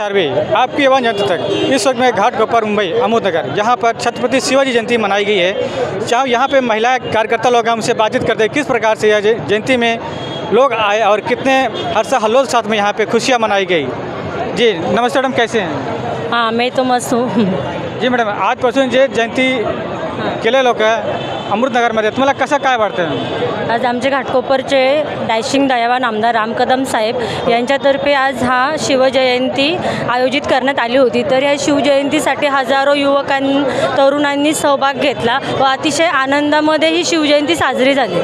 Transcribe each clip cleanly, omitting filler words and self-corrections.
शारवी आपकी आवाज़ जनता तक। इस वक्त मैं घाट गोपर मुंबई अहमदनगर जहां पर छत्रपति शिवाजी जयंती मनाई गई है। चाहे यहाँ पे महिला कार्यकर्ता लोग हैं, उनसे बातचीत करते हैं किस प्रकार से यह जयंती में लोग आए और कितने हर्ष हल्लोल साथ में यहाँ पे खुशियाँ मनाई गई। जी नमस्ते मैडम, कैसे हैं? हाँ मैं तो मस्त हूँ। जी मॅडम, आजपासून जे जयंती केले लोक अमृतनगरमध्ये तुम्हाला कसं काय वाटतं? आज आमचे घाटकोपरचे डॅशिंग दयावान आमदार राम कदम साहेब यांच्यातर्फे आज हा शिवजयंती आयोजित करण्यात आली होती। तर या शिवजयंतीसाठी हजारो तरुणांनी सहभाग घेतला व अतिशय आनंदामध्ये ही शिवजयंती साजरी झाली।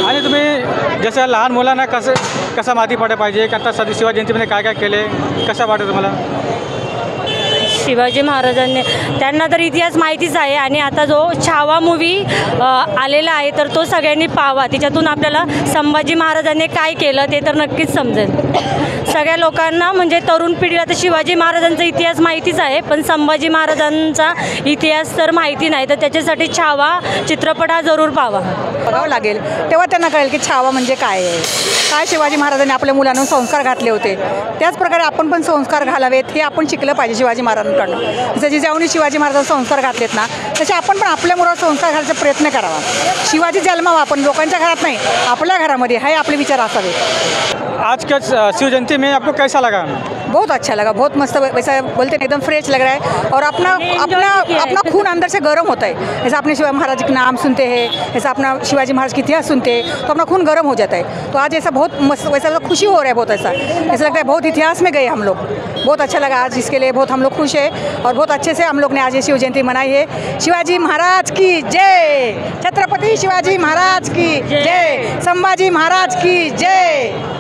आणि तुम्ही जसं लहान मुलांना कसा माहिती पडलं पाहिजे की आता सध्या शिवाजी जयंतीमध्ये काय काय केले, कसं वाटतं तुम्हाला? शिवाजी महाराजांनी त्यांना तर इतिहास माहितीच आहे आणि आता जो छावा मूवी आलेला आहे तर तो सगळ्यांनी पाहावा। तिच्यातून आपल्याला संभाजी महाराजांनी काय केलं ते तर नक्कीच समजेल। सगळ्या लोकांना म्हणजे तरुण पिढीला तर शिवाजी महाराजांचा इतिहास माहितीच आहे, पण संभाजी महाराजांचा इतिहास तर माहिती नाही, तर त्याच्यासाठी छावा चित्रपट हा जरूर पाहावा। बघावं लागेल तेव्हा त्यांना कळेल की छावा म्हणजे काय आहे, काय शिवाजी महाराजांनी आपल्या मुलांना संस्कार घातले होते। त्याचप्रकारे आपण पण संस्कार घालावेत हे आपण शिकलं पाहिजे शिवाजी महाराजांकडून। जसे जिजाऊनी शिवाजी महाराजांना संस्कार घातलेत ना, तसे आपण पण आपल्या मुलावर संस्कार घालायचा प्रयत्न करावा। शिवाजी जन्मावा, आपण लोकांच्या घरात नहीं, आपल्या घरामध्ये हे आपले विचार असावे। आज का शिव जयंती में आपको कैसा लगा? बहुत अच्छा लगा, बहुत मस्त, वैसा बोलते हैं एकदम फ्रेश लग रहा है और अपना खून अंदर से गर्म होता है। जैसा अपने शिवाजी महाराज के नाम सुनते हैं, ऐसा अपना शिवाजी महाराज की इतिहास सुनते हैं तो अपना खून गर्म हो जाता है। तो आज ऐसा बहुत मस्त, वैसा खुशी हो रहा है, बहुत ऐसा लगता है बहुत इतिहास में गए हम लोग। बहुत अच्छा लगा आज, इसके लिए बहुत हम लोग खुश है और बहुत अच्छे से हम लोग ने आज ये शिव जयंती मनाई है। शिवाजी महाराज की जय, छत्रपति शिवाजी महाराज की जय, संभाजी महाराज की जय।